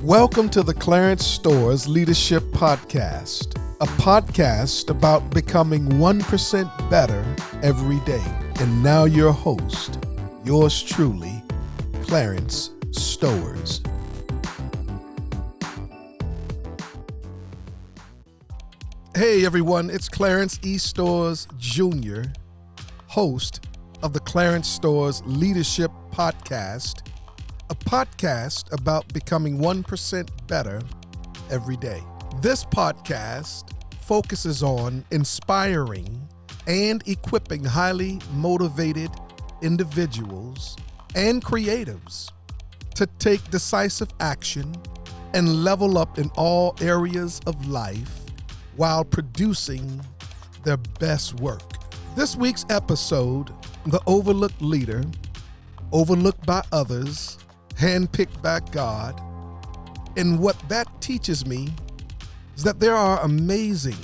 Welcome to the Clarence Stowers Leadership Podcast, a podcast about becoming 1% better every day. And now your host, yours truly, Clarence Stowers. Hey everyone, it's Clarence E. Stowers Jr., host of the Clarence Stowers Leadership Podcast, a podcast about becoming 1% better every day. This podcast focuses on inspiring and equipping highly motivated individuals and creatives to take decisive action and level up in all areas of life while producing their best work. This week's episode, The Overlooked Leader, Overlooked by Others, Handpicked by God. And what that teaches me is that there are amazing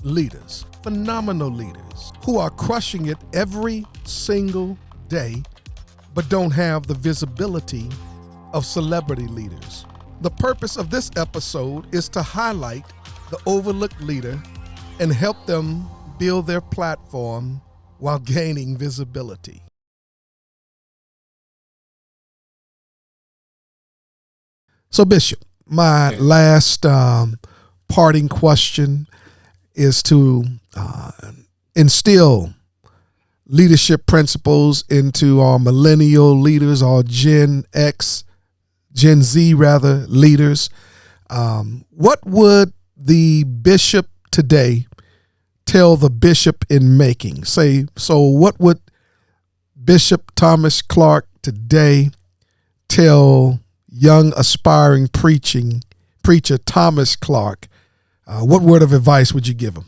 leaders, phenomenal leaders, who are crushing it every single day, but don't have the visibility of celebrity leaders. The purpose of this episode is to highlight the overlooked leader and help them build their platform while gaining visibility. So Bishop, my last parting question is to instill leadership principles into our millennial leaders, our Gen Z leaders. What would the bishop today tell the bishop in making? What would Bishop Thomas Clark today tell young aspiring preacher Thomas Clark? What word of advice would you give him?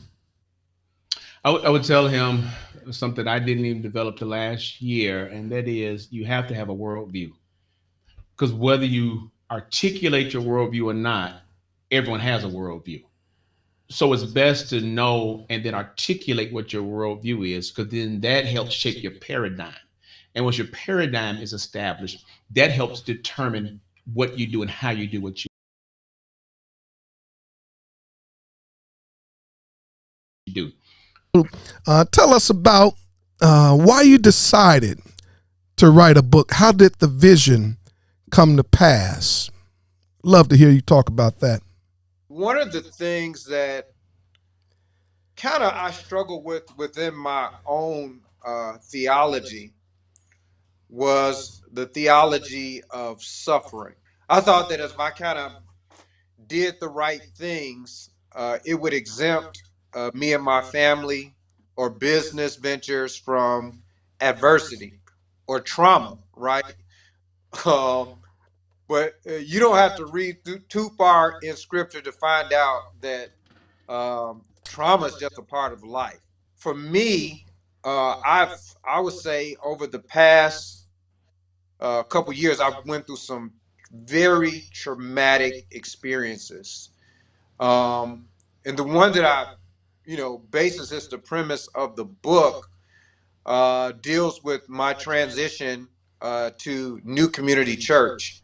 I would tell him something I didn't even develop the last year, and that is you have to have a worldview. Because whether you articulate your worldview or not, everyone has a worldview. So it's best to know and then articulate what your worldview is, because then that helps shape your paradigm. And once your paradigm is established, that helps determine what you do and how you do what you do. Tell us about why you decided to write a book. How did the vision come to pass? Love to hear you talk about that. One of the things that kind of I struggle with within my own theology was the theology of suffering. I thought that if I kind of did the right things, it would exempt me and my family or business ventures from adversity or trauma, right? Um, but you don't have to read too far in scripture to find out that trauma is just a part of life. For me, I would say over the past couple years, I went through some very traumatic experiences. And the one that basis is the premise of the book, deals with my transition to New Community Church.